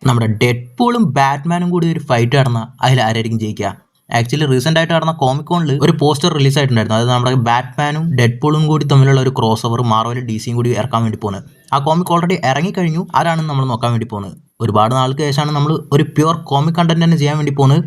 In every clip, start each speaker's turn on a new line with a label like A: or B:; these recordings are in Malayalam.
A: നമ്മുടെ ഡെഡ്പൂളും ബാറ്റ്മാനും കൂടി ഒരു ഫൈറ്റ് നടന്ന അതിൽ ആരായിരിക്കും ജയിക്കുക? ആക്ച്വലി റീസെന്റ് ആയിട്ട് നടന്ന കോമിക്കോണിൽ ഒരു പോസ്റ്റർ റിലീസ് ആയിട്ടുണ്ടായിരുന്നു. അത് നമ്മുടെ ബാറ്റ്മാനും ഡെഡ്പൂളും കൂടി തമ്മിലുള്ള ഒരു ക്രോസ് ഓവർ മാർവലും ഡിസിയും കൂടി ഇറക്കാൻ വേണ്ടി പോകുന്നത്. ആ കോമിക് ഓൾറെഡി ഇറങ്ങിക്കഴിഞ്ഞു. ആരാണ് നമ്മൾ നോക്കാൻ വേണ്ടി പോകുന്നത്. ഒരുപാട് നാൾക്ക് ശേഷമാണ് നമ്മൾ ഒരു പ്യുവർ കോമിക് കണ്ടന്റ് തന്നെ ചെയ്യാൻ വേണ്ടി പോകുന്നത്.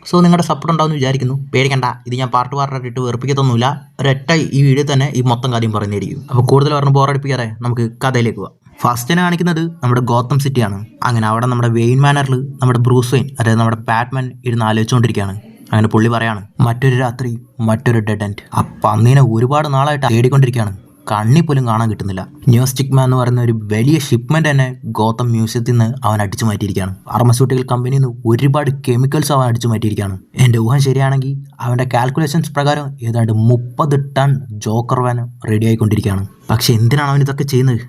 A: സോ നിങ്ങളുടെ സപ്പോർട്ട് ഉണ്ടാവുമെന്ന് വിചാരിക്കുന്നു. പേടിക്കണ്ട, ഇത് ഞാൻ പാർട്ടായിട്ട് വെറുപ്പിക്കത്തൊന്നുമില്ല. ഒരൊറ്റ ഈ വീഡിയോ തന്നെ ഈ മൊത്തം കാര്യം പറയുന്നതായിരിക്കും. അപ്പോൾ കൂടുതൽ പറഞ്ഞ് ബോറടിപ്പിക്കാതെ നമുക്ക് കഥയിലേക്ക് പോവാം. ഫസ്റ്റിനെ കാണിക്കുന്നത് നമ്മുടെ ഗോത്തം സിറ്റിയാണ്. അങ്ങനെ അവിടെ നമ്മുടെ വെയിൻ മാനറിൽ നമ്മുടെ ബ്രൂസ് വെയിൻ, അതായത് നമ്മുടെ ബാറ്റ്മാൻ ഇരുന്ന് ആലോചിച്ചുകൊണ്ടിരിക്കുകയാണ്. അങ്ങനെ പുള്ളി പറയാണ്, മറ്റൊരു രാത്രി മറ്റൊരു ഡെഡ് എൻഡ്. ആ പന്നീനെ ഒരുപാട് നാളായിട്ട് തേടിക്കൊണ്ടിരിക്കുകയാണ്, കണ്ണി പോലും കാണാൻ കിട്ടുന്നില്ല. ന്യൂസ്റ്റിക് മാൻ എന്ന് പറയുന്ന ഒരു വലിയ ഷിപ്മെന്റ് തന്നെ ഗോത്തം മ്യൂസിയത്തിൽ നിന്ന് അവൻ അടിച്ചു മാറ്റിയിരിക്കുകയാണ്. ഫാർമസ്യൂട്ടിക്കൽ കമ്പനിയിൽ നിന്ന് ഒരുപാട് കെമിക്കൽസ് അവൻ അടിച്ചു മാറ്റിയിരിക്കുകയാണ്. എൻ്റെ ഊഹം ശരിയാണെങ്കിൽ അവൻ്റെ കാൽക്കുലേഷൻസ് പ്രകാരം ഏതാണ്ട് 30 ടൺ ജോക്കർ വാൻ റെഡി ആയിക്കൊണ്ടിരിക്കുകയാണ്. പക്ഷെ എന്തിനാണ് അവൻ ഇതൊക്കെ ചെയ്യുന്നത്?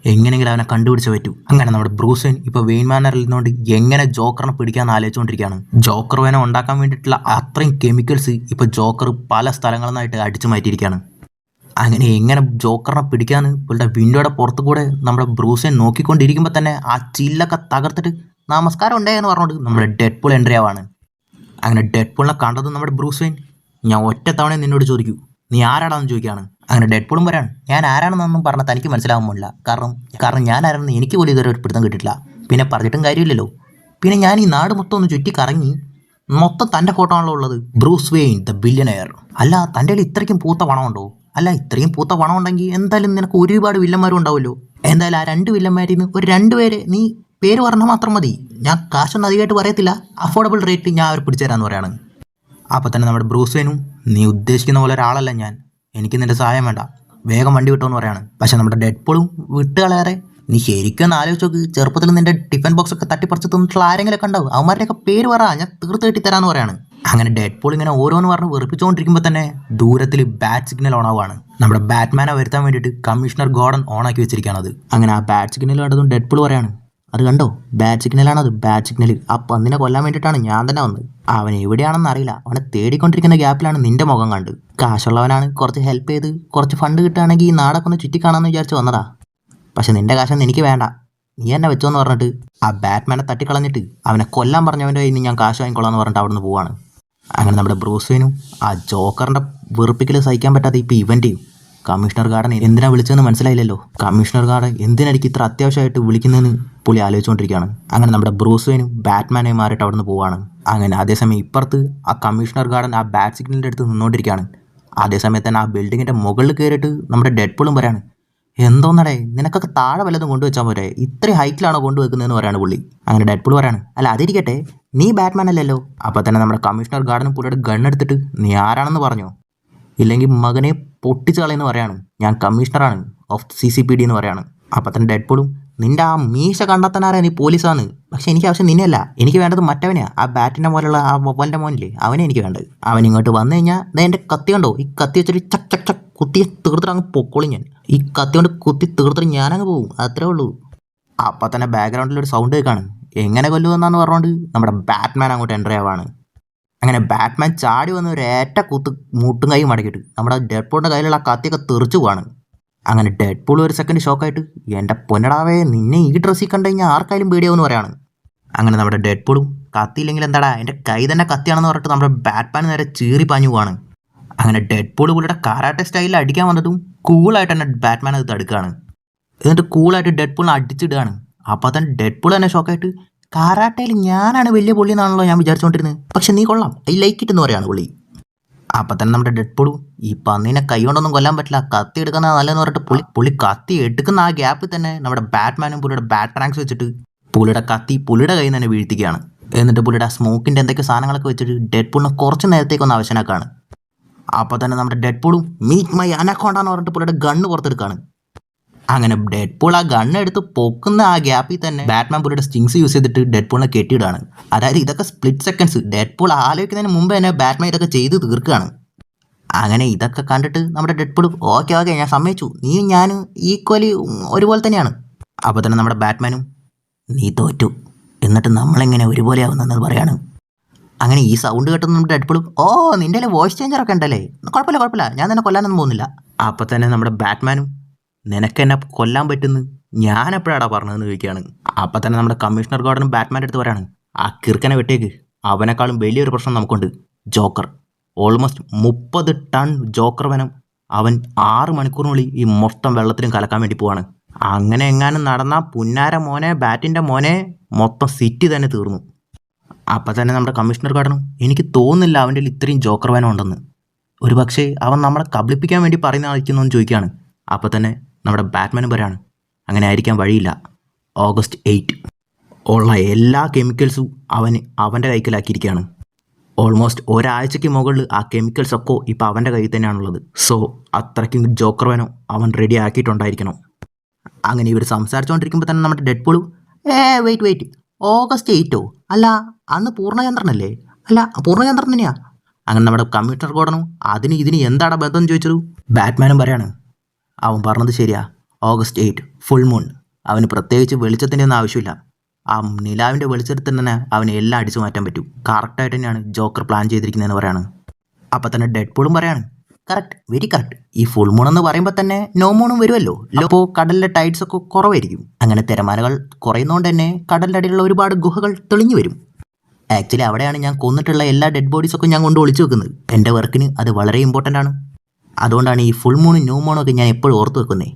A: എങ്ങനെയെങ്കിലും അവനെ കണ്ടുപിടിച്ച് പറ്റൂ. അങ്ങനെ നമ്മുടെ ബ്രൂസ് വെയിൻ ഇപ്പോൾ വെയിൻ മാനറിൽ നിന്നുകൊണ്ട് എങ്ങനെ ജോക്കറിനെ പിടിക്കാമെന്ന് ആലോചിച്ചുകൊണ്ടിരിക്കുകയാണ്. ജോക്കർ വാനെ ഉണ്ടാക്കാൻ വേണ്ടിയിട്ടുള്ള അത്രയും കെമിക്കൽസ് ഇപ്പോൾ ജോക്കർ പല സ്ഥലങ്ങളിൽ നിന്നായിട്ട് അടിച്ചു മാറ്റിയിരിക്കുകയാണ്. അങ്ങനെ എങ്ങനെ ജോക്കറിനെ പിടിക്കാന്ന് പുള്ളിയുടെ വിൻഡോയുടെ പുറത്തു കൂടെ നമ്മുടെ ബ്രൂസ് വെയിൻ നോക്കിക്കൊണ്ടിരിക്കുമ്പോൾ തന്നെ ആ ചില്ലൊക്കെ തകർത്തിട്ട് നമസ്കാരം ഉണ്ടേ എന്ന് പറഞ്ഞുകൊണ്ട് നമ്മുടെ ഡെഡ്പൂൾ എൻട്രി ആവാണ്. അങ്ങനെ ഡെഡ്പൂളിനെ കണ്ടത് നമ്മുടെ ബ്രൂസ് വെയിൻ, ഞാൻ ഒറ്റ തവണ നിന്നോട് ചോദിക്കൂ, നീ ആരാടാന്ന് ചോദിക്കുകയാണ്. അങ്ങനെ ഡെഡ്പൂളും പറയാണ്, ഞാൻ ആരാണെന്നൊന്നും പറഞ്ഞാൽ തനിക്ക് മനസ്സിലാകുന്നില്ല. കാരണം ഞാൻ ആരാണെന്ന് എനിക്ക് പോലും ഇതുവരെ ഒരു പിടുത്തം കിട്ടിയിട്ടില്ല. പിന്നെ പറഞ്ഞിട്ടും കാര്യമില്ലല്ലോ. പിന്നെ ഞാൻ ഈ നാട് മൊത്തം ഒന്ന് ചുറ്റി കറങ്ങി മൊത്തം തൻ്റെ ഫോട്ടോ ആണല്ലോ ഉള്ളത്. Bruce Wayne the billionaire. അല്ല, തൻ്റെ കയ്യിൽ ഇത്രയ്ക്കും പൂത്ത പണമുണ്ടോ? അല്ല, ഇത്രയും പൂത്ത പണം ഉണ്ടെങ്കിൽ എന്തായാലും നിനക്ക് ഒരുപാട് വില്ലന്മാരും ഉണ്ടാവുമല്ലോ. എന്തായാലും ആ 2 വില്ലന്മാരിൽ നിന്ന് ഒരു 2 പേര് നീ പേര് പറഞ്ഞാൽ മാത്രം മതി. ഞാൻ കാശൊന്നും അധികമായിട്ട് പറയത്തില്ല, അഫോർഡബിൾ റേറ്റ് ഞാൻ അവർ പിടിച്ചുതരാമെന്ന് പറയാണ്. അപ്പോൾ തന്നെ നമ്മുടെ ബ്രൂസ് വെയിനും, നീ ഉദ്ദേശിക്കുന്ന പോലെ ഒരാളല്ല ഞാൻ, എനിക്ക് നിൻ്റെ സഹായം വേണ്ട, വേഗം വണ്ടി വിട്ടോ എന്ന് പറയാണ്. പക്ഷെ നമ്മുടെ ഡെഡ്പൂളും വിട്ടുകളേറെ, നീ ശരിക്കും ഒന്ന് ആലോചിച്ച് നോക്ക്, ചെറുപ്പത്തിൽ നിന്റെ ടിഫൻ ബോക്സ് ഒക്കെ തട്ടിപ്പറിച്ച് തിന്നിട്ടുള്ള ആരെങ്കിലൊക്കെ ഉണ്ടാവും, അവന്മാരുടെയൊക്കെ പേര് പറ, ഞാൻ തീർത്ത് കെട്ടിത്തരാന്ന് പറയാണ്. അങ്ങനെ ഡെഡ്പൂൾ ഇങ്ങനെ ഓരോന്ന് പറഞ്ഞ് വെറുപ്പിച്ചുകൊണ്ടിരിക്കുമ്പോൾ തന്നെ ദൂരത്തിൽ ബാറ്റ് സിഗ്നൽ ഓൺ ആവുകയാണ്. നമ്മുടെ ബാറ്റ്മാനെ വരുത്താൻ വേണ്ടിയിട്ട് കമ്മീഷണർ ഗോർഡൻ ഓണാക്കി വെച്ചിരിക്കുകയാണ് അത്. അങ്ങനെ ആ ബാറ്റ് സിഗ്നൽ കണ്ടതും ഡെഡ്പൂൾ പറയാണ്, അത് കണ്ടോ, ബാറ്റ് സിഗ്നലാണത്, ബാറ്റ് സിഗ്നൽ. ആ പന്നിനെ കൊല്ലാൻ വേണ്ടിയിട്ടാണ് ഞാൻ തന്നെ വന്നത്. അവൻ എവിടെയാണെന്ന് അറിയില്ല, അവനെ തേടിക്കൊണ്ടിരിക്കുന്ന ഗ്യാപ്പിലാണ് നിന്റെ മുഖം കണ്ട്. കാശുള്ളവനാണ്, കുറച്ച് ഹെൽപ്പ് ചെയ്ത് കുറച്ച് ഫണ്ട് കിട്ടുകയാണെങ്കിൽ ഈ നാടൊക്കെ ഒന്ന് ചുറ്റിക്കാണാമെന്ന് വിചാരിച്ച് വന്നതാ. പക്ഷെ നിന്റെ കാശൊന്നും എനിക്ക് വേണ്ട, നീ എന്നെ വെച്ചോന്ന് പറഞ്ഞിട്ട് ആ ബാറ്റ്മാനെ തട്ടിക്കളഞ്ഞിട്ട് അവനെ കൊല്ലാൻ പറഞ്ഞവൻ്റെ കയ്യിൽ നിന്ന് ഞാൻ കാശ് വാങ്ങിക്കൊള്ളാന്ന് പറഞ്ഞിട്ട് അവിടെ നിന്ന് പോവാണ്. അങ്ങനെ നമ്മുടെ ബ്രൂസ് വെയിനും ആ ജോക്കറിൻ്റെ വെറുപ്പിക്കൽ സഹിക്കാൻ പറ്റാതെ ഇപ്പോൾ ഇവൻ്റെയും കമ്മീഷണർ ഗാർഡൻ എന്തിനാ വിളിച്ചതെന്ന് മനസ്സിലായില്ലല്ലോ. കമ്മീഷണർ ഗാർഡൻ എന്തിനായിരിക്കും ഇത്ര അത്യാവശ്യമായിട്ട് വിളിക്കുന്നതെന്ന് പുള്ളി ആലോചിച്ചുകൊണ്ടിരിക്കുകയാണ്. അങ്ങനെ നമ്മുടെ ബ്രൂസ് വെയിനും ബാറ്റ്മാനെ മാറിയിട്ട് അവിടെ നിന്ന് പോവാണ്. അങ്ങനെ അതേസമയം ഇപ്പുറത്ത് ആ കമ്മീഷണർ ഗാർഡൻ ആ ബാറ്റ് സിഗ്നലിൻ്റെ അടുത്ത് നിന്നുകൊണ്ടിരിക്കുകയാണ്. അതേസമയത്ത് തന്നെ ആ ബിൽഡിങ്ങിൻ്റെ മുകളിൽ കയറിയിട്ട് നമ്മുടെ ഡെഡ്പൂളും പറയാണ്, എന്തോന്നടേ നിനക്കൊക്കെ താഴെ വല്ലതും കൊണ്ടുവച്ചാൽ പോരെ, ഇത്രയും ഹൈറ്റിലാണോ കൊണ്ടുവെക്കുന്നതെന്ന് പറയാണ് പുള്ളി. അങ്ങനെ ഡെഡ്പൂൾ പറയാണ്, അല്ല അതിരിക്കട്ടെ, നീ ബാറ്റ്മാൻ അല്ലല്ലോ. അപ്പോൾ തന്നെ നമ്മുടെ കമ്മീഷണർ ഗാർഡനും പുള്ളിയുടെ ഗണ്ണെടുത്തിട്ട് നീ ആരാണെന്ന് പറഞ്ഞോ, ഇല്ലെങ്കിൽ മകനെ പൊട്ടിച്ച് കളയെന്ന് പറയാണ്. ഞാൻ കമ്മീഷണറാണ് ഓഫ് CCPD എന്ന് പറയാണ്. അപ്പോൾ തന്നെ ഡെഡ്പൂളും, നിന്റെ ആ മീശ കണ്ടെത്താനാരാ, നീ പോലീസാണ്. പക്ഷെ എനിക്ക് ആവശ്യം നിന്നെയല്ല, എനിക്ക് വേണ്ടത് മറ്റവനെയാണ്, ആ ബാറ്റിൻ്റെ പോലുള്ള ആ വവ്വലിൻ്റെ മോനില്ലേ, അവനെ എനിക്ക് വേണ്ടത്. അവൻ ഇങ്ങോട്ട് വന്നു കഴിഞ്ഞാൽ എൻ്റെ കത്തി കണ്ടോ, ഈ കത്തി വെച്ചൊരു ചക്ക് ചക്ക് ചക്ക് കുത്തിയെ തീർത്തിട്ട് അങ്ങ് പൊക്കോളി. ഞാൻ ഈ കത്തി കൊണ്ട് കുത്തി തീർത്തിട്ട് ഞാനങ്ങ് പോകും, അത്രേ ഉള്ളൂ. അപ്പം തന്നെ ബാക്ക്ഗ്രൗണ്ടിലൊരു സൗണ്ട് കേൾക്കാണ്. എങ്ങനെ കൊല്ലുമെന്നാന്ന് പറഞ്ഞുകൊണ്ട് നമ്മുടെ ബാറ്റ്മാൻ അങ്ങോട്ട് എൻട്രി ആവാണ്. അങ്ങനെ ബാറ്റ്മാൻ ചാടി വന്ന് ഒരു ഏറ്റ കുത്ത് മൂട്ടും കൈ മടക്കിയിട്ട് നമ്മുടെ ഡെഡ്പൂളിൻ്റെ കയ്യിലുള്ള ആ കത്തിയൊക്കെ തെറിച്ചു പോവാണ്. അങ്ങനെ ഡെഡ്പൂൾ ഒരു സെക്കൻഡ് ഷോക്കായിട്ട്, എൻ്റെ പൊന്നടാവേ നിന്നെ ഈ ഡ്രസ്സിൽ കണ്ടു കഴിഞ്ഞാൽ ആർക്കായാലും പേടിയാവുമെന്ന് പറയാണ്. അങ്ങനെ നമ്മുടെ ഡെഡ്പൂളും, കത്തിയില്ലെങ്കിൽ എന്താടാ എൻ്റെ കൈ തന്നെ കത്തിയാണെന്ന് പറഞ്ഞിട്ട് നമ്മുടെ ബാറ്റ്മാൻ നേരെ ചീറി പാഞ്ഞു പോവാണ്. അങ്ങനെ ഡെഡ്പൂൾ പുള്ളിയുടെ കാരാട്ടെ സ്റ്റൈലിൽ അടിക്കാൻ വന്നതും കൂളായിട്ട് തന്നെ ബാറ്റ്മാൻ അത് തടുക്കുകയാണ്. എന്നിട്ട് കൂളായിട്ട് ഡെഡ്പൂളിനെ അടിച്ചിടുകയാണ്. അപ്പോൾ തന്നെ ഡെഡ്പൂൾ തന്നെ ഷോക്കായിട്ട്, കാരാട്ടയിൽ ഞാനാണ് വലിയ പുള്ളി എന്നാണല്ലോ ഞാൻ വിചാരിച്ചുകൊണ്ടിരുന്നത്, പക്ഷെ നീ കൊള്ളാം, ഐ ലൈക്ക് ഇറ്റ് എന്ന് പറയാണ് പുള്ളി. അപ്പം തന്നെ നമ്മുടെ ഡെഡ്പൂളും, ഈ പന്നീനെ കൈ കൊണ്ടൊന്നും കൊല്ലാൻ പറ്റില്ല, കത്തി എടുക്കുന്ന നല്ലതെന്ന് പറഞ്ഞിട്ട് പുള്ളി കത്തി എടുക്കുന്ന ആ ഗ്യാപ്പിൽ തന്നെ നമ്മുടെ ബാറ്റ്മാനും പുള്ളിയുടെ ബാറ്റ് റാങ്ക്സ് വെച്ചിട്ട് പുള്ളിയുടെ കത്തി പുള്ളിയുടെ കയ്യിൽ നിന്ന് തന്നെ വീഴ്ത്തിക്കുകയാണ്. എന്നിട്ട് പുള്ളിയുടെ ആ സ്മോക്കിൻ്റെ എന്തൊക്കെ സാധനങ്ങളൊക്കെ വെച്ചിട്ട് ഡെഡ്പൂളിനെ കുറച്ച് നേരത്തേക്കൊന്ന് അവശനാക്കാണ്. അപ്പോൾ തന്നെ നമ്മുടെ ഡെഡ്പൂളും, മീറ്റ് മൈ അനക്കോണ്ടാന്ന് പറഞ്ഞിട്ട് പുള്ളിയുടെ ഗണ്ണ് പുറത്തെടുക്കുകയാണ്. അങ്ങനെ ഡെഡ്പൂൾ ആ ഗണ്ണ് എടുത്ത് പൊക്കുന്ന ആ ഗ്യാപ്പിൽ തന്നെ ബാറ്റ്മാൻ പുള്ളിയുടെ സ്റ്റിങ്സ് യൂസ് ചെയ്തിട്ട് ഡെഡ്പൂളിനെ കെട്ടിയിടാണ്. അതായത് ഇതൊക്കെ സ്പ്ലിറ്റ് സെക്കൻഡ്സ്, ഡെഡ്പൂൾ ആലോചിക്കുന്നതിന് മുമ്പ് തന്നെ ബാറ്റ്മാൻ ഇതൊക്കെ ചെയ്ത് തീർക്കുകയാണ്. അങ്ങനെ ഇതൊക്കെ കണ്ടിട്ട് നമ്മുടെ ഡെഡ്പൂൾ, ഓക്കെ ഞാൻ സമ്മതിച്ചു, നീ ഞാനും ഈക്വലി ഒരുപോലെ തന്നെയാണ്. അപ്പോൾ തന്നെ നമ്മുടെ ബാറ്റ്മാനും, നീ തോറ്റു, എന്നിട്ട് നമ്മളെങ്ങനെ ഒരുപോലെ ആവുന്നെന്ന് പറയാണ്. അങ്ങനെ ഈ സൗണ്ട് കേട്ടുന്ന നമ്മുടെ ഡെഡ്പൂൾ, നിൻ്റെ വോയിസ് ചേഞ്ചറൊക്കെ ഉണ്ടല്ലേ, കുഴപ്പമില്ല, ഞാൻ നിന്നെ കൊല്ലാനൊന്നും പോകുന്നില്ല. അപ്പോൾ തന്നെ നമ്മുടെ ബാറ്റ്മാനും, നിനക്കെന്നെ കൊല്ലാൻ പറ്റുന്നു, ഞാൻ എപ്പോഴാടാ പറഞ്ഞതെന്ന് ചോദിക്കുകയാണ്. അപ്പം തന്നെ നമ്മുടെ കമ്മീഷണർ ഗോർഡനും ബാറ്റ്മാൻ്റെ അടുത്ത് പറയാണ്, ആ കിറുക്കനെ വെട്ടേക്ക്, അവനെക്കാളും വലിയൊരു പ്രശ്നം നമുക്കുണ്ട്, ജോക്കർ. ഓൾമോസ്റ്റ് 30 ടൺ ജോക്കർ വനം അവൻ 6 മണിക്കൂറിനുള്ളിൽ ഈ മൊത്തം വെള്ളത്തിലും കലക്കാൻ വേണ്ടി പോവാണ്. അങ്ങനെ എങ്ങാനും നടന്ന പുന്നാര മോനെ, ബാറ്റിൻ്റെ മോനെ, മൊത്തം സിറ്റി തന്നെ തീർന്നു. അപ്പം തന്നെ നമ്മുടെ കമ്മീഷണർ ഗാർഡനും, എനിക്ക് തോന്നുന്നില്ല അവൻ്റെ ഇത്രയും ജോക്കർ വനം ഉണ്ടെന്ന്. ഒരു പക്ഷേ അവൻ നമ്മളെ കബളിപ്പിക്കാൻ വേണ്ടി പറയുന്നതായിരിക്കുന്നു എന്ന് ചോദിക്കുകയാണ്. അപ്പോൾ തന്നെ നമ്മുടെ ബാറ്റ്മാനും പറയാണ്, അങ്ങനെ ആയിരിക്കാൻ വഴിയില്ല. ഓഗസ്റ്റ് 8 ഉള്ള എല്ലാ കെമിക്കൽസും അവൻ്റെ കൈക്കലാക്കിയിരിക്കുകയാണ്. ഓൾമോസ്റ്റ് ഒരാഴ്ചയ്ക്ക് മുകളിൽ ആ കെമിക്കൽസൊക്കെ ഇപ്പോൾ അവൻ്റെ കയ്യിൽ തന്നെയാണുള്ളത്. സോ അത്രയ്ക്കും ജോക്കർ വനം അവൻ റെഡി ആക്കിയിട്ടുണ്ടായിരിക്കണം. അങ്ങനെ ഇവർ സംസാരിച്ചുകൊണ്ടിരിക്കുമ്പോൾ തന്നെ നമ്മുടെ ഡെഡ്പൂളും, വെയിറ്റ്, ഓഗസ്റ്റ് 8 അല്ല, അന്ന് പൂർണ്ണചന്ദ്രനല്ലേ? അല്ല, പൂർണ്ണചന്ദ്രൻ തന്നെയാ. അങ്ങനെ നമ്മുടെ കമ്പ്യൂട്ടർ ഗോർഡനും ഇതിന് എന്താണ് ബന്ധം എന്ന് ചോദിച്ചത്. ബാറ്റ്മാനും പറയാണ്, അവൻ പറഞ്ഞത് ശരിയാ, ഓഗസ്റ്റ് 8 ഫുൾ മൂൺ. അവന് പ്രത്യേകിച്ച് വെളിച്ചത്തിൻ്റെ ഒന്നും ആവശ്യമില്ല. ആ നിലാവിൻ്റെ വെളിച്ചത്തിൽ തന്നെ അവന് എല്ലാം അടിച്ചു മാറ്റാൻ പറ്റും. കറക്റ്റായിട്ട് തന്നെയാണ് ജോക്കർ പ്ലാൻ ചെയ്തിരിക്കുന്നതെന്ന് പറയാണ്. അപ്പം തന്നെ ഡെഡ്പൂളും പറയാണ്, കറക്റ്റ്, വെരി കറക്റ്റ്. ഈ ഫുൾ മൂൺ എന്ന് പറയുമ്പോൾ തന്നെ നോ മൂണും വരുമല്ലോ. അപ്പോൾ കടലിലെ ടൈഡ്സ് ഒക്കെ കുറവായിരിക്കും. അങ്ങനെ തിരമാലകൾ കുറയുന്നതുകൊണ്ട് തന്നെ കടലിൻ്റെ അടിയിലുള്ള ഒരുപാട് ഗുഹകൾ തെളിഞ്ഞു വരും. ആക്ച്വലി അവിടെയാണ് ഞാൻ കൊന്നിട്ടുള്ള എല്ലാ ഡെഡ് ബോഡീസൊക്കെ ഞാൻ കൊണ്ട് ഒളിച്ചു വെക്കുന്നത്. എൻ്റെ വർക്കിന് അത് വളരെ ഇമ്പോർട്ടൻ്റ് ആണ്. അതുകൊണ്ടാണ് ഈ ഫുൾ മൂണും ന്യൂ മൂണും ഒക്കെ ഞാൻ എപ്പോഴും ഓർത്ത് വെക്കുന്നത്.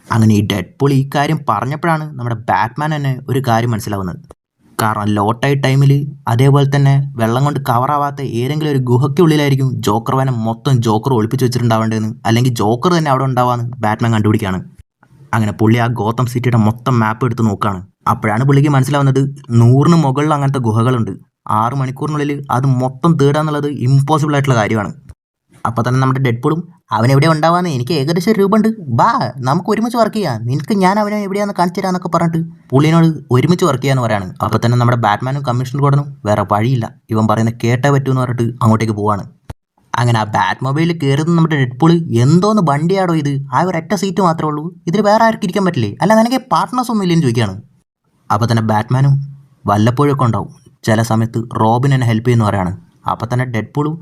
A: അങ്ങനെ ഈ ഡെഡ്പൂൾ ഈ കാര്യം പറഞ്ഞപ്പോഴാണ് നമ്മുടെ ബാറ്റ്മാൻ തന്നെ ഒരു കാര്യം മനസ്സിലാവുന്നത്. കാരണം ലോ ടൈഡ് ടൈമിൽ അതേപോലെ തന്നെ വെള്ളം കൊണ്ട് കവറാവാത്ത ഏതെങ്കിലും ഒരു ഗുഹയ്ക്കുള്ളിലായിരിക്കും ജോക്കർ വനം മൊത്തം ജോക്കർ ഒളിപ്പിച്ച് വെച്ചിട്ടുണ്ടാവേണ്ടതെന്ന്, അല്ലെങ്കിൽ ജോക്കർ തന്നെ അവിടെ ഉണ്ടാവാന്ന് ബാറ്റ്മാൻ കണ്ടുപിടിക്കുകയാണ്. അങ്ങനെ പുള്ളി ആ ഗോത്തം സിറ്റിയുടെ മൊത്തം മാപ്പ് എടുത്ത് നോക്കുകയാണ്. അപ്പോഴാണ് പുള്ളിക്ക് മനസ്സിലാവുന്നത് 100ന് മുകളിൽ അങ്ങനത്തെ ഗുഹകളുണ്ട്. 6 മണിക്കൂറിനുള്ളിൽ അത് മൊത്തം തേടാന്നുള്ളത് ഇമ്പോസിബിൾ ആയിട്ടുള്ള കാര്യമാണ്. അപ്പോൾ തന്നെ നമ്മുടെ ഡെഡ്പൂളും, അവനെവിടെ ഉണ്ടാവാന്ന് എനിക്ക് ഏകദേശം ഒരു രൂപമുണ്ട്, ബാ നമുക്ക് ഒരുമിച്ച് വർക്ക് ചെയ്യാം, നിനക്ക് ഞാൻ അവനെ എവിടെയാണെന്ന് കാണിച്ചു തരാമെന്നൊക്കെ പറഞ്ഞിട്ട് പുള്ളിനോട് ഒരുമിച്ച് വർക്ക് ചെയ്യാന്ന് പറയാണ്. അപ്പോൾ തന്നെ നമ്മുടെ ബാറ്റ്മാനും കമ്മീഷണർ ഗോർഡനും വേറെ വഴിയില്ല, ഇവൻ പറയുന്നത് കേട്ടേ പറ്റുമെന്ന് പറഞ്ഞിട്ട് അങ്ങോട്ടേക്ക് പോവാണ്. അങ്ങനെ ആ ബാറ്റ് മൊബൈലിൽ കയറുന്ന നമ്മുടെ ഡെഡ്പൂൾ, എന്തോന്ന് വണ്ടിയാടോ ഇത്, ആ ഒരൊറ്റ സീറ്റ് മാത്രമേ ഉള്ളൂ, ഇതിൽ വേറെ ആർക്കും ഇരിക്കാൻ പറ്റില്ലേ, അല്ല നിനക്ക് പാർട്ട്നേഴ്സ് ഒന്നും ഇല്ലെന്ന് ചോദിക്കുകയാണ്. അപ്പോൾ തന്നെ ബാറ്റ്മാനും, വല്ലപ്പോഴൊക്കെ ഉണ്ടാവും, ചില സമയത്ത് റോബിൻ എന്നെ ഹെൽപ്പ് ചെയ്യുമെന്ന് പറയാണ്. അപ്പോൾ തന്നെ ഡെഡ്പൂളും,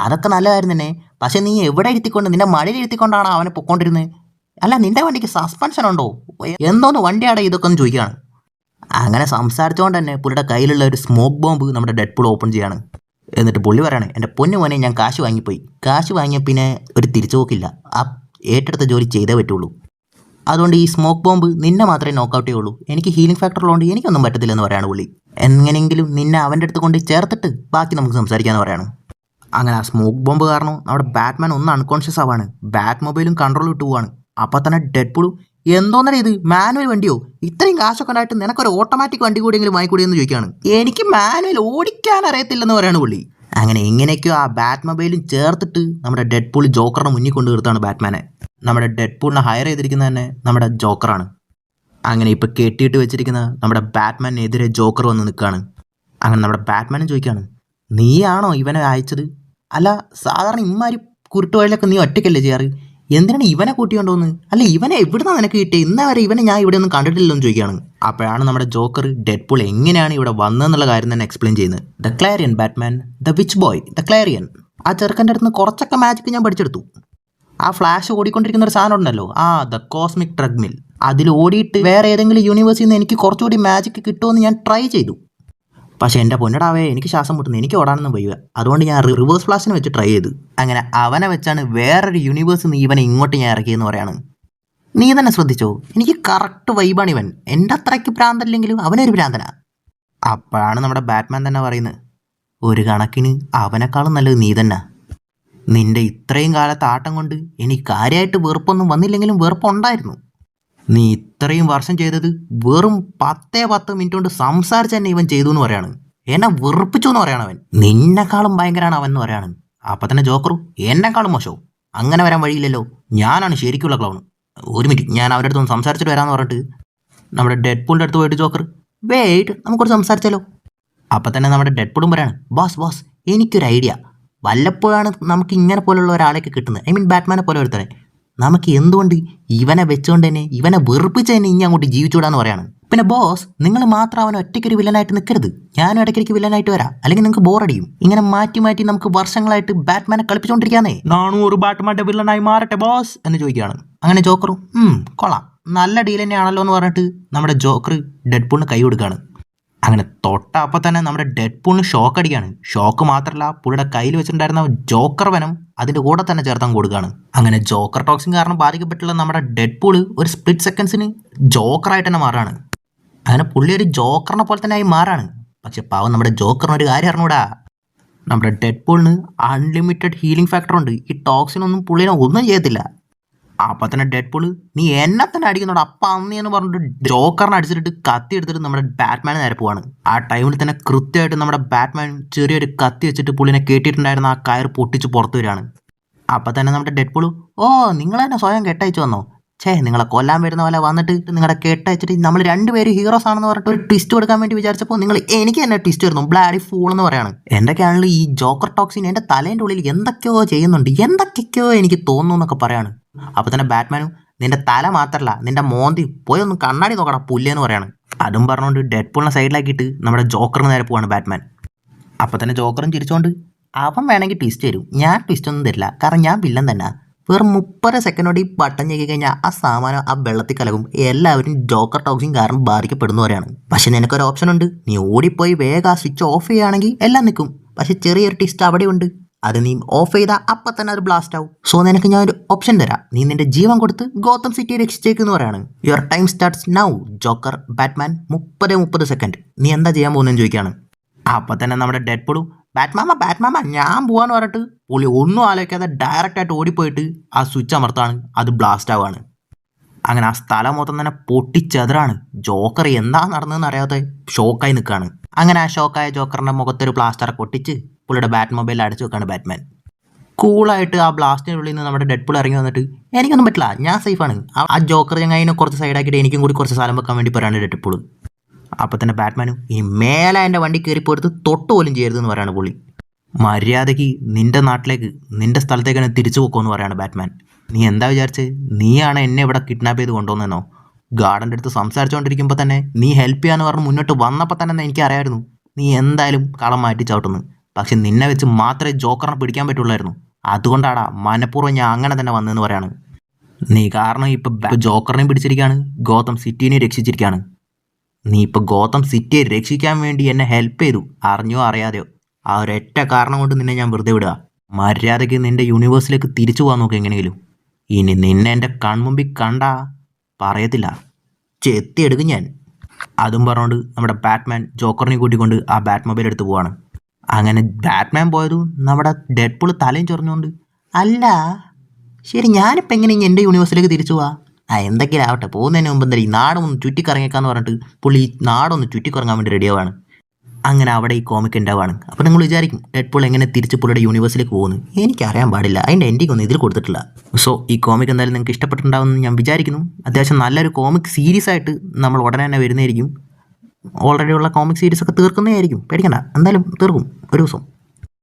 A: അതൊക്കെ നല്ലതായിരുന്നു തന്നെ, പക്ഷേ നീ എവിടെ ഇരുത്തിക്കൊണ്ട്, നിന്റെ മടിയിൽ ഇരുത്തിക്കൊണ്ടാണ് അവനെ പൊക്കോണ്ടിരുന്നത്, അല്ല നിന്റെ വണ്ടിക്ക് സസ്പെൻഷൻ ഉണ്ടോ, എന്തോന്ന് വണ്ടിയാടോ ഇതൊക്കെ ഒന്ന് ചോദിക്കുകയാണ്. അങ്ങനെ സംസാരിച്ചുകൊണ്ട് തന്നെ പുള്ളിയുടെ കയ്യിലുള്ള ഒരു സ്മോക്ക് ബോംബ് നമ്മുടെ ഡെഡ്പൂൾ ഓപ്പൺ ചെയ്യാണ്. എന്നിട്ട് പുള്ളി പറയാണ്, എൻ്റെ പൊന്നു മോനെ ഞാൻ കാശ് വാങ്ങിപ്പോയി, കാശ് വാങ്ങിയ പിന്നെ ഒരു തിരിച്ചുപോക്കില്ല, ആ ഏറ്റെടുത്ത ജോലി ചെയ്തേ പറ്റുള്ളൂ, അതുകൊണ്ട് ഈ സ്മോക്ക് ബോംബ് നിന്നെ മാത്രമേ നോക്കൗട്ടേ ഉള്ളൂ, എനിക്ക് ഹീലിംഗ് ഫാക്ടറുള്ളതുകൊണ്ട് എനിക്കൊന്നും പറ്റത്തില്ലെന്ന് പറയാണ് പുള്ളി. എങ്ങനെയെങ്കിലും നിന്നെ അവൻ്റെ അടുത്ത് കൊണ്ട് ചേർത്തിട്ട് ബാക്കി നമുക്ക് സംസാരിക്കാമെന്ന് പറയാണ്. അങ്ങനെ ആ സ്മോക്ക് ബോംബ് കാരണം നമ്മുടെ ബാറ്റ്മാൻ ഒന്ന് അൺകോൺഷ്യസ് ആവാണ്, ബാറ്റ് മൊബൈലും കൺട്രോൾ വിട്ടു പോവാണ്. അപ്പോൾ തന്നെ ഡെഡ്പൂളും, എന്തോന്നല്ലേ ഇത്, മാനുവൽ വണ്ടിയോ, ഇത്രയും കാശൊക്കെ ഉണ്ടായിട്ട് നിനക്കൊരു ഓട്ടോമാറ്റിക് വണ്ടി കൂടിയെങ്കിലും വാങ്ങിക്കൂടിയെന്ന് ചോദിക്കുകയാണ്. എനിക്ക് മാനുവൽ ഓടിക്കാൻ അറിയത്തില്ലെന്ന് പറയാണ് പുള്ളി. അങ്ങനെ എങ്ങനെയൊക്കെയോ ആ ബാറ്റ് മൊബൈലും ചേർത്തിട്ട് നമ്മുടെ ഡെഡ്പൂൾ ജോക്കറിനെ മുന്നിൽ കൊണ്ട് നിർത്തുകയാണ് ബാറ്റ്മാനെ. നമ്മുടെ ഡെഡ്പൂളിനെ ഹയർ ചെയ്തിരിക്കുന്നത് തന്നെ നമ്മുടെ ജോക്കറാണ്. അങ്ങനെ ഇപ്പോൾ കെട്ടിയിട്ട് വെച്ചിരിക്കുന്ന നമ്മുടെ ബാറ്റ്മാനെതിരെ ജോക്കർ വന്ന് നിൽക്കുകയാണ്. അങ്ങനെ നമ്മുടെ ബാറ്റ്മാനും ചോദിക്കുകയാണ്, നീയാണോ ഇവനെ അയച്ചത്, അല്ല സാധാരണ ഇമ്മാരി കുരുട്ടുവഴിലൊക്കെ നീ ഒറ്റയ്ക്കല്ലേ ചെയ്യാറ്, എന്തിനാണ് ഇവനെ കൂട്ടിക്കൊണ്ടുവന്ന്, അല്ല ഇവനെ എവിടുന്നാണ് നിനക്ക് കിട്ടിയത്, ഇന്നേ വരെ ഇവനെ ഞാൻ ഇവിടെ ഒന്നും കണ്ടിട്ടില്ലെന്ന് ചോദിക്കുകയാണ്. അപ്പോഴാണ് നമ്മുടെ ജോക്കർ ഡെഡ്പൂൾ എങ്ങനെയാണ് ഇവിടെ വന്നതെന്നുള്ള കാര്യം തന്നെ എക്സ്പ്ലെയിൻ ചെയ്യുന്നത്. The Clarion Batman, the witch boy, the Clarion. ആ ചെറുക്കൻ്റെ അടുത്ത് നിന്ന് കുറച്ചൊക്കെ മാജിക് ഞാൻ പഠിച്ചെടുത്തു. ആ ഫ്ലാഷ് ഓടിക്കൊണ്ടിരിക്കുന്ന ഒരു സാധനം ഉണ്ടല്ലോ, ദ കോസ്മിക് ട്രഗ് മിൽ, അതിൽ ഓടിയിട്ട് വേറെ ഏതെങ്കിലും യൂണിവേഴ്സിൽ നിന്ന് എനിക്ക് കുറച്ചുകൂടി മാജിക് കിട്ടുമെന്ന് ഞാൻ ട്രൈ ചെയ്തു. പക്ഷേ എൻ്റെ പൊന്നടാവേ എനിക്ക് ശ്വാസം മുട്ടുന്നു, എനിക്ക് ഓടാനൊന്നും വയ്യ, അതുകൊണ്ട് ഞാൻ റിവേഴ്സ് ഫ്ലാഷിനെ വെച്ച് ട്രൈ ചെയ്തു. അങ്ങനെ അവനെ വെച്ചാണ് വേറൊരു യൂണിവേഴ്സിൽ നിന്ന് ഇവനെ ഇങ്ങോട്ട് ഞാൻ ഇറക്കിയെന്ന് പറയാണ്. നീ തന്നെ ശ്രദ്ധിച്ചോ, എനിക്ക് കറക്റ്റ് വൈബാണ് ഇവൻ, എൻ്റെ അത്രയ്ക്ക് ഭ്രാന്തല്ലെങ്കിലും അവനൊരു ഭ്രാന്തനാ. അപ്പോഴാണ് നമ്മുടെ ബാറ്റ്മാൻ തന്നെ പറയുന്നത്, ഒരു കണക്കിന് അവനെക്കാളും നല്ലത് നീ തന്നെ. നിന്റെ ഇത്രയും കാലത്തെ ആട്ടം കൊണ്ട് എനിക്ക് കാര്യമായിട്ട് വെറുപ്പൊന്നും വന്നില്ലെങ്കിലും വെറുപ്പുണ്ടായിരുന്നു. നീ ഇത്രയും വർഷം ചെയ്തത് വെറും 10 മിനിറ്റ് കൊണ്ട് സംസാരിച്ച് തന്നെ ഇവൻ ചെയ്തു എന്ന് പറയാണ്. എന്നെ വെറുപ്പിച്ചു എന്ന് പറയാണ് അവൻ. നിന്നെക്കാളും ഭയങ്കരമാണ് അവൻ എന്ന് പറയാണ്. അപ്പം തന്നെ ജോക്കറും, എന്നെക്കാളും മോശവും, അങ്ങനെ വരാൻ വഴിയില്ലല്ലോ, ഞാനാണ് ശരിക്കുള്ള ക്ലൗൺ, ഒരു മിനിറ്റ് ഞാൻ അവരുടെ അടുത്തൊന്ന് സംസാരിച്ചിട്ട് വരാമെന്ന് പറഞ്ഞിട്ട് നമ്മുടെ ഡെഡ്പൂളിൻ്റെ അടുത്ത് പോയിട്ട് ജോക്കർ, വെയിറ്റ് നമുക്കൊരു സംസാരിച്ചാലോ. അപ്പം തന്നെ നമ്മുടെ ഡെഡ്പൂളും പറയാണ്, ബോസ് എനിക്കൊരു ഐഡിയ, വല്ലപ്പോഴാണ് നമുക്ക് ഇങ്ങനെ പോലുള്ള ഒരാളെയൊക്കെ കിട്ടുന്നത്, ഐ മീൻ ബാറ്റ്മാനെ പോലെ ഒരുത്തനെ, നമുക്ക് എന്തുകൊണ്ട് ഇവനെ വെച്ചുകൊണ്ട് തന്നെ ഇവനെ വെറുപ്പിച്ച് തന്നെ ഇനി അങ്ങോട്ട് ജീവിച്ചുകൂടാന്ന് പറയാണ്. പിന്നെ ബോസ് നിങ്ങൾ മാത്രം അവൻ ഒറ്റയ്ക്കൊരു വില്ലനായിട്ട് നിൽക്കരുത്, ഞാനും ഇടയ്ക്കിടയ്ക്ക് വില്ലനായിട്ട് വരാം, അല്ലെങ്കിൽ നിങ്ങൾക്ക് ബോറടിയും, ഇങ്ങനെ മാറ്റി മാറ്റി നമുക്ക് വർഷങ്ങളായിട്ട് ബാറ്റ്മാനെ കളിപ്പിച്ചുകൊണ്ടിരിക്കാന്നേ, 400 ബാറ്റ്മാൻ്റെ വില്ലനായി മാറട്ടെ ബോസ് എന്ന് ചോദിക്കുകയാണ്. അങ്ങനെ ജോക്കറും, കൊള്ളാം, നല്ല ഡീൽ തന്നെയാണല്ലോ എന്ന് പറഞ്ഞിട്ട് നമ്മുടെ ജോക്കർ ഡെഡ്പൂളിന് കൈ കൊടുക്കുകയാണ്. അങ്ങനെ തൊട്ടപ്പോൾ തന്നെ നമ്മുടെ ഡെഡ്പൂളിന് ഷോക്ക് അടിക്കുകയാണ്. ഷോക്ക് മാത്രമല്ല, പുള്ളിയുടെ കയ്യിൽ വെച്ചിട്ടുണ്ടായിരുന്ന ജോക്കർ വെനം അതിൻ്റെ കൂടെ തന്നെ ചേർത്താൻ കൊടുക്കുകയാണ്. അങ്ങനെ ജോക്കർ ടോക്സിൻ കാരണം ബാധിക്കപ്പെട്ടുള്ള നമ്മുടെ ഡെഡ്പൂൾ ഒരു സ്പ്ലിറ്റ് സെക്കൻഡ്സിന് ജോക്കറായിട്ട് തന്നെ മാറാണ്. അങ്ങനെ പുള്ളി ഒരു ജോക്കറിനെ പോലെ തന്നെ ആയി മാറാണ്. പക്ഷെ പാവം നമ്മുടെ ജോക്കറിന് ഒരു കാര്യം അറിഞ്ഞൂടാ, നമ്മുടെ ഡെഡ്പൂളിന് അൺലിമിറ്റഡ് ഹീലിംഗ് ഫാക്ടർ ഉണ്ട്. ഈ ടോക്സിനൊന്നും പുള്ളിനെ ഒന്നും ചെയ്യത്തില്ല. അപ്പം തന്നെ ഡെഡ്പൂൾ നീ എന്നെ തന്നെ അടിക്കുന്നുണ്ട് അപ്പം അന്ന് എന്ന് പറഞ്ഞിട്ട് ജോക്കറിനെ അടിച്ചിട്ട് കത്തി എടുത്തിട്ട് നമ്മുടെ ബാറ്റ്മാനെ നേരെ പോവാണ്. ആ ടൈമിൽ തന്നെ കൃത്യമായിട്ട് നമ്മുടെ ബാറ്റ്മാൻ ചെറിയൊരു കത്തി വെച്ചിട്ട് പുള്ളിനെ കേട്ടിട്ടുണ്ടായിരുന്ന ആ കയർ പൊട്ടിച്ച് പുറത്തു വരികയാണ്. അപ്പം തന്നെ നമ്മുടെ ഡെഡ്പൂൾ നിങ്ങൾ തന്നെ സ്വയം കെട്ടയച്ചു വന്നോ, നിങ്ങളെ കൊല്ലാൻ വരുന്ന പോലെ വന്നിട്ട് നിങ്ങളുടെ കെട്ടയച്ചിട്ട് നമ്മൾ രണ്ടുപേരും ഹീറോസ് ആണെന്ന് പറഞ്ഞിട്ട് ഒരു ട്വിസ്റ്റ് കൊടുക്കാൻ വേണ്ടി വിചാരിച്ചപ്പോൾ നിങ്ങൾ എനിക്ക് തന്നെ ട്വിസ്റ്റ് വരുന്നു, ബ്ലാഡി ഫൂൾ എന്ന് പറയാണ്. എന്തൊക്കെയാണല്ലോ ഈ ജോക്കർ ടോക്സിൻ എൻ്റെ തലേൻ്റെ ഉള്ളിൽ എന്തൊക്കെയോ ചെയ്യുന്നുണ്ട്, എന്തൊക്കെയോ എനിക്ക് തോന്നുന്നു എന്നൊക്കെ പറയാണ്. അപ്പോൾ തന്നെ ബാറ്റ്മാനും നിന്റെ തല മാത്രമല്ല നിന്റെ മോന്തി പോയി ഒന്ന് കണ്ണാടി നോക്കടാ പുല്ലെന്ന് പറയാണ്. അതും പറഞ്ഞുകൊണ്ട് ഡെഡ്പൂളിനെ സൈഡിലാക്കിയിട്ട് നമ്മുടെ ജോക്കറിന് നേരെ പോവാണ് ബാറ്റ്മാൻ. അപ്പോൾ തന്നെ ജോക്കറും ചിരിച്ചുകൊണ്ട് അവൻ വേണമെങ്കിൽ ട്വിസ്റ്റ് തരും, ഞാൻ ട്വിസ്റ്റ് ഒന്നും തരില്ല, കാരണം ഞാൻ വില്ലൻ തന്നെ. വെറും 30 സെക്കൻഡോട് ഈ ബട്ടൺ ഞെക്കി കഴിഞ്ഞാൽ ആ സാമാനം ആ വെള്ളത്തിൽ കലകും, എല്ലാവരും ജോക്കർ ടോക്സിൻ കാരണം ബാധിക്കപ്പെടുന്നവരെയാണ്. പക്ഷെ നിനക്കൊരു ഓപ്ഷൻ ഉണ്ട്, നീ ഓടിപ്പോയി വേഗം ആ സ്വിച്ച് ഓഫ് ചെയ്യുകയാണെങ്കിൽ എല്ലാം നിൽക്കും. പക്ഷെ ചെറിയൊരു ട്വിസ്റ്റ് അവിടെ ഉണ്ട്, അത് നീ ഓഫ് ചെയ്താൽ അപ്പം തന്നെ അത് ബ്ലാസ്റ്റ് ആവും. സോ നിനക്ക് ഞാൻ ഒരു ഓപ്ഷൻ തരാം, നീ നിന്റെ ജീവൻ കൊടുത്ത് ഗോതം സിറ്റി രക്ഷിച്ചേക്കെന്ന് പറയാണ്. Your time starts now Joker Batman. 30 second നീ എന്താ ചെയ്യാൻ പോകുന്നതെന്ന് ചോദിക്കുകയാണ്. അപ്പം തന്നെ നമ്മുടെ ഡെഡ്പൂളും ബാറ്റ്മാമ ഞാൻ പോവാന്ന് പറഞ്ഞിട്ട് പുള്ളി ഒന്നും ആലോചിക്കാതെ ഡയറക്റ്റായിട്ട് ഓടിപ്പോയിട്ട് ആ സ്വിച്ച് അമർത്താണ്, അത് ബ്ലാസ്റ്റ് ആവുകയാണ്. അങ്ങനെ ആ സ്ഥലം മൊത്തം തന്നെ പൊട്ടിച്ചെതറാണ്. ജോക്കർ എന്താ നടന്നതെന്ന് അറിയാതെ ഷോക്കായി നിൽക്കുകയാണ്. അങ്ങനെ ആ ഷോക്കായ ജോക്കറിൻ്റെ മുഖത്തൊരു പ്ലാസ്റ്ററൊക്കെ ഒട്ടിച്ച് പുള്ളിയുടെ ബാറ്റ് മൊബൈലിൽ അടിച്ചു വെക്കുകയാണ് ബാറ്റ്മാൻ. കൂളായിട്ട് ആ ബ്ലാസ്റ്റിനുള്ളിൽ നിന്ന് നമ്മുടെ ഡെഡ്പൂൾ ഇറങ്ങി വന്നിട്ട് എനിക്കൊന്നും പറ്റില്ല, ഞാൻ സേഫാണ്. ആ ജോക്കർ ഞങ്ങൾ കുറച്ച് സൈഡാക്കിയിട്ട് എനിക്കും കൂടി കുറച്ച് സ്ഥലം വെക്കാൻ വേണ്ടി പറയാണ് ഡെഡ്പൂൾ. അപ്പോൾ തന്നെ ബാറ്റ്മാനും ഈ മേലെ എൻ്റെ വണ്ടി കയറിപ്പോടുത്ത് തൊട്ട് പോലും ചെയ്യരുതെന്ന് പറയാണ് പുള്ളി. മര്യാദയ്ക്ക് നിൻ്റെ നാട്ടിലേക്ക് നിൻ്റെ സ്ഥലത്തേക്ക് തന്നെ തിരിച്ചു പോക്കുമെന്ന് പറയാണ് ബാറ്റ്മാൻ. നീ എന്താ വിചാരിച്ചത്, നീയാണ് എന്നെ ഇവിടെ കിഡ്നാപ്പ് ചെയ്ത് കൊണ്ടുവന്നെന്നോ? ഗാർഡൻ്റെ അടുത്ത് സംസാരിച്ചുകൊണ്ടിരിക്കുമ്പോൾ തന്നെ നീ ഹെൽപ്പ് ചെയ്യാന്ന് പറഞ്ഞ് മുന്നോട്ട് വന്നപ്പോൾ തന്നെ എനിക്കറിയായിരുന്നു നീ എന്തായാലും കളം മാറ്റി ചവിട്ടുന്നു. പക്ഷെ നിന്നെ വെച്ച് മാത്രമേ ജോക്കറിനെ പിടിക്കാൻ പറ്റുള്ളായിരുന്നു, അതുകൊണ്ടാടാ മനഃപൂർവ്വം ഞാൻ അങ്ങനെ തന്നെ വന്നതെന്ന് പറയാണ്. നീ കാരണം ഇപ്പം ജോക്കറിനെയും പിടിച്ചിരിക്കുകയാണ്, ഗോതം സിറ്റീനെയും രക്ഷിച്ചിരിക്കുകയാണ്. നീ ഇപ്പോൾ ഗോതം സിറ്റിയെ രക്ഷിക്കാൻ വേണ്ടി എന്നെ ഹെൽപ്പ് ചെയ്തു, അറിഞ്ഞോ അറിയാതെയോ. ആ ഒരൊറ്റ കാരണം കൊണ്ട് നിന്നെ ഞാൻ വെറുതെ വിടുക. മര്യാദയ്ക്ക് നിൻ്റെ യൂണിവേഴ്സിലേക്ക് തിരിച്ചു പോകാൻ നോക്കുക എങ്ങനെയെങ്കിലും. ഇനി നിന്നെ എൻ്റെ കൺമുമ്പിൽ കണ്ടാ പറയത്തില്ല, ചെത്തിയെടുക്കും ഞാൻ. അതും പറഞ്ഞുകൊണ്ട് നമ്മുടെ ബാറ്റ്മാൻ ജോക്കറിനെ കൂട്ടിക്കൊണ്ട് ആ ബാറ്റ് മൊബൈൽ എടുത്ത് പോവാണ്. അങ്ങനെ ബാറ്റ്മാൻ പോയതും നമ്മുടെ ഡെഡ്പൂൾ തലയും ചൊറിഞ്ഞുകൊണ്ട് അല്ല ശരി ഞാനിപ്പോൾ എങ്ങനെ എൻ്റെ യൂണിവേഴ്സിലേക്ക് തിരിച്ചു പോവാ? എന്തൊക്കെയാലും ആവട്ടെ, പോകുന്നതിന് മുമ്പ് എന്തായാലും ഈ നാടൊന്ന് ചുറ്റിക്കറങ്ങിയേക്കാന്ന് പറഞ്ഞിട്ട് പുള്ളി ഈ നാടൊന്ന് ചുറ്റിക്കറങ്ങാൻ വേണ്ടി റെഡിയാവാണ്. അങ്ങനെ അവിടെ ഈ കോമിക് ഉണ്ടാവാണ്. അപ്പോൾ നിങ്ങൾ വിചാരിക്കും ഡെഡ്പൂൾ എങ്ങനെ തിരിച്ച് പുള്ളിയുടെ യൂണിവേഴ്സിലേക്ക് പോകുന്നു? എനിക്കറിയാൻ പാടില്ല, അതിൻ്റെ എൻഡിങ്ങൊന്നും ഇതിൽ കൊടുത്തിട്ടില്ല. സോ ഈ കോമിക് എന്തായാലും നിങ്ങൾക്ക് ഇഷ്ടപ്പെട്ടിട്ടുണ്ടാവുമെന്ന് ഞാൻ വിചാരിക്കുന്നു. അത്യാവശ്യം നല്ലൊരു കോമിക് സീരീസ് ആയിട്ട് നമ്മൾ ഉടനെ തന്നെ വരുന്നതായിരിക്കും. ഓൾറെഡി ഉള്ള കോമിക് സീരീസൊക്കെ തീർക്കുന്നതായിരിക്കും, പേടിക്കണ്ട, എന്തായാലും തീർക്കും ഒരു ദിവസം.